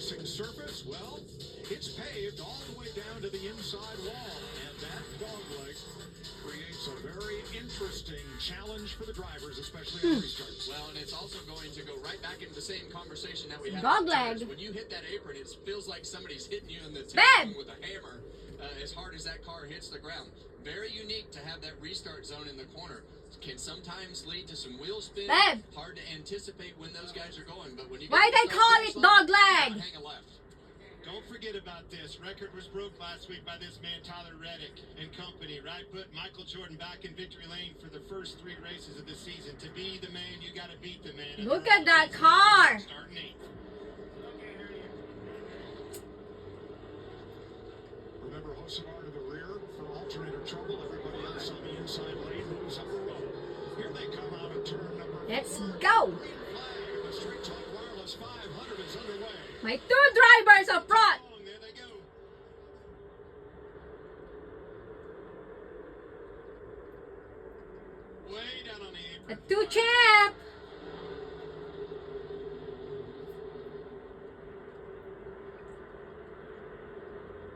racing surface, well, it's paved all the way down to the inside wall, and that dogleg creates a very interesting challenge for the drivers, especially on restarts. Well, and it's also going to go right back into the same conversation that we had. Dogleg. When you hit that apron, it feels like somebody's hitting you in the Babe. tail with a hammer as hard as that car hits the ground. Very unique to have that restart zone in the corner. Can sometimes lead to some wheel spin. Babe. Hard to anticipate when those guys are going, but when you why they call it dogleg? Hang a left. Don't forget about this. Record was broke last week by this man, Tyler Reddick and company, right? Put Michael Jordan back in victory lane for the first 3 races of the season. To be the man, you got to beat the man. Look at that car. Starting 8th. Remember Hocevar to the rear for alternator trouble. Everybody else on the inside lane moves up the road. Here they come out of turn number 4. Let's go. Green flag. The Straight Talk Wireless 500 is underway. My 2 drivers up front. There they go. Way down on the The apron. 2 champ.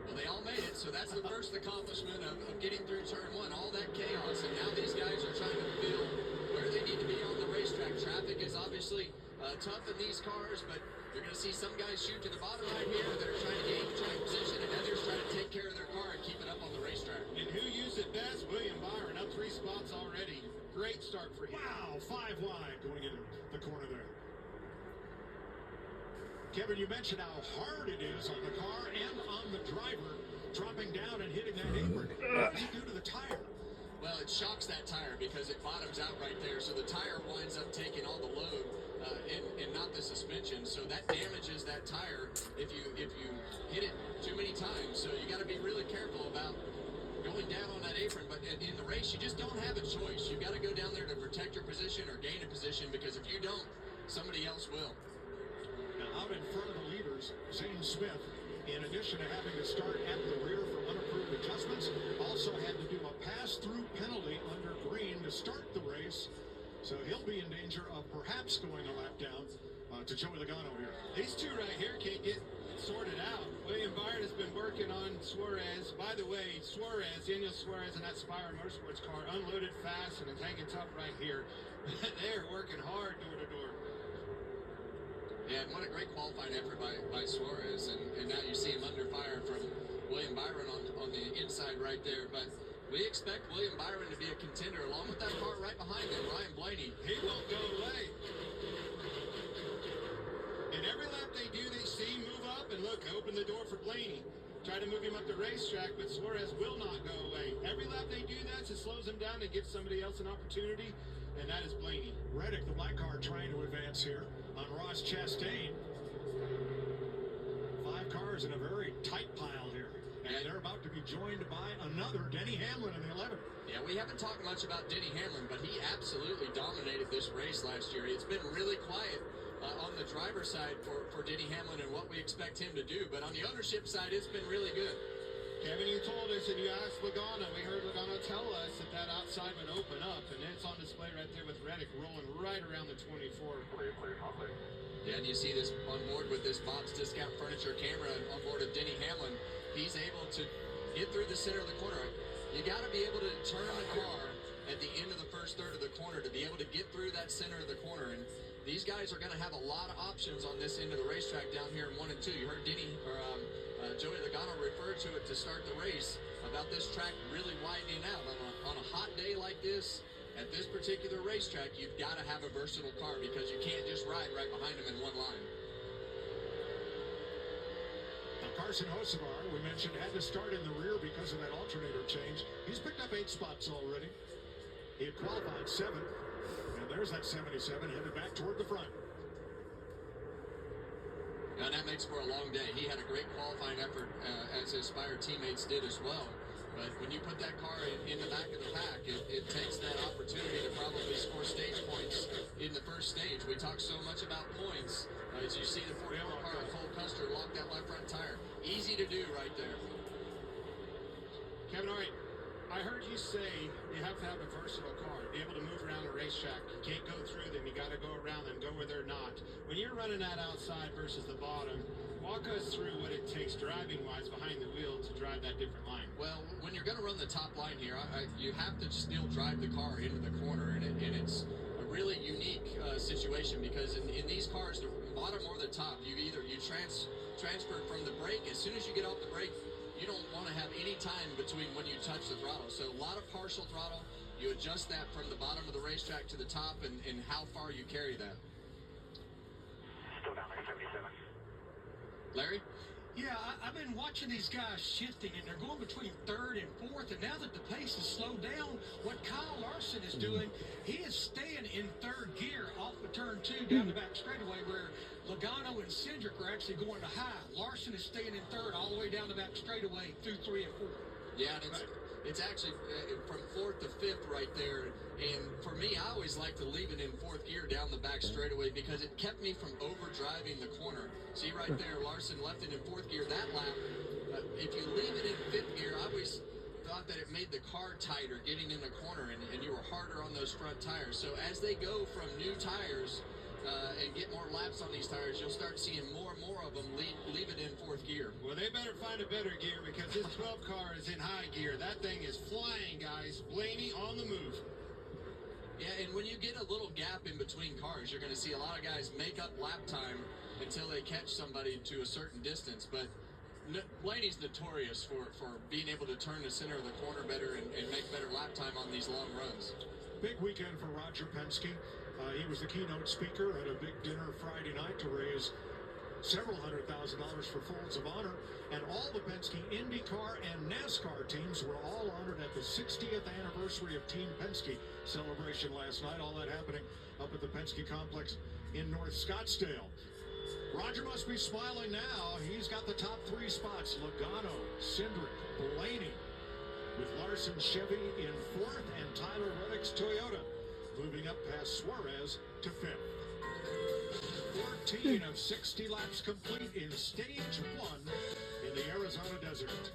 Well, they all made it, so that's the first accomplishment of getting through turn 1. All that chaos, and now these guys are trying to feel where they need to be on the racetrack. Traffic is obviously tough in these cars, but you're going to see some guys shoot to the bottom right here that are trying to gain track position, and others trying to take care of their car and keep it up on the racetrack. And who used it best? William Byron, up 3 spots already. Great start for him. Wow, 5 wide going into the corner there. Kevin, you mentioned how hard it is on the car and on the driver dropping down and hitting that apron. What does it do to the tire? Well, it shocks that tire because it bottoms out right there, so the tire winds up taking all the load and not the suspension. So that damages that tire if you hit it too many times. So you got to be really careful about going down on that apron. But in the race, you just don't have a choice. You've got to go down there to protect your position or gain a position, because if you don't, somebody else will. Now out in front of the leaders, Zane Smith, in addition to having to start at the rear for unapproved adjustments, also had to do a pass-through penalty under green to start the race. So he'll be in danger of perhaps going a lap down to Joey Logano here. These two right here can't get sorted out. William Byron has been working on Suarez. By the way, Daniel Suarez in that Spire Motorsports car, unloaded fast and is hanging tough right here. They're working hard door to door. Yeah, and what a great qualifying effort by Suarez, and now you see him under fire from William Byron on the inside right there. But we expect William Byron to be a contender along with that car right behind him, Ryan Blaney. He won't go away. And every lap they do, they see move up and look, open the door for Blaney. Try to move him up the racetrack, but Suarez will not go away. Every lap they do that, it slows him down and gives somebody else an opportunity, and that is Blaney. Reddick, the black car, trying to advance here on Ross Chastain. 5 cars in a very tight pile here. And they're about to be joined by another Denny Hamlin in the 11. Yeah, we haven't talked much about Denny Hamlin, but he absolutely dominated this race last year. It's been really quiet on the driver's side for Denny Hamlin and what we expect him to do. But on the ownership side, it's been really good. Kevin, you told us and you asked Logano. We heard Logano tell us that outside would open up, and it's on display right there with Reddick rolling right around the 24. Yeah, and you see this on board with this Bob's Discount Furniture camera on board of Denny Hamlin. He's able to get through the center of the corner. You got to be able to turn the car at the end of the first third of the corner to be able to get through that center of the corner. And these guys are going to have a lot of options on this end of the racetrack down here in 1 and 2. You heard Joey Logano refer to it to start the race about this track really widening out. On a hot day like this, at this particular racetrack, you've got to have a versatile car because you can't just ride right behind them in one line. Now Carson Hocevar, we mentioned, had to start in the rear because of that alternator change. He's picked up 8 spots already. He had qualified 7th. And there's that 77 headed back toward the front. And that makes for a long day. He had a great qualifying effort, as his Spire teammates did as well. But when you put that car in the back of the pack, it takes that opportunity to probably score stage points in the first stage. We talk so much about points. As you see the 44 car of Cole Custer lock that left front tire. Easy to do right there. Kevin, all right. I heard you say you have to have a versatile car, be able to move around the racetrack. You can't go through them. You got to go around them, go where they're not. When you're running that outside versus the bottom, Walk us through what it takes driving-wise behind the wheel to drive that different line. Well, when you're going to run the top line here, you have to still drive the car into the corner, and it's a really unique situation because in these cars, the bottom or the top, you transfer from the brake. As soon as you get off the brake, you don't want to have any time between when you touch the throttle. So a lot of partial throttle. You adjust that from the bottom of the racetrack to the top and how far you carry that. Still down like 77. Larry? Yeah, I've been watching these guys shifting, and they're going between third and fourth. And now that the pace has slowed down, what Kyle Larson is doing, he is staying in third gear off of turn 2 down the back straightaway, where Logano and Cindric are actually going to high. Larson is staying in third all the way down the back straightaway through 3 and 4. Yeah, and it's actually from 4th to 5th right there. And for me, I always like to leave it in 4th gear down the back straightaway because it kept me from overdriving the corner. See right there, Larson left it in 4th gear that lap. If you leave it in 5th gear, I always thought that it made the car tighter getting in the corner, and you were harder on those front tires. So as they go from new tires and get more laps on these tires, you'll start seeing more and more of them leave it in 4th gear. Well, they better find a better gear because this 12 car is in high gear. That thing is flying, guys. Blaney on the move. Yeah, and when you get a little gap in between cars, you're going to see a lot of guys make up lap time until they catch somebody to a certain distance. But Blaney's notorious for being able to turn the center of the corner better and make better lap time on these long runs. Big weekend for Roger Penske. He was the keynote speaker at a big dinner Friday night to raise several $100,000 for Folds of Honor, and all the Penske IndyCar and NASCAR teams were all honored at the 60th anniversary of Team Penske celebration last night. All that happening up at the Penske complex in North Scottsdale. Roger must be smiling now. He's got the top 3 spots: Logano, Cindric, Blaney, with Larson Chevy in 4th and Tyler Reddick's Toyota moving up past Suarez to 5th. 14 of 60 laps complete in stage 1 in the Arizona desert.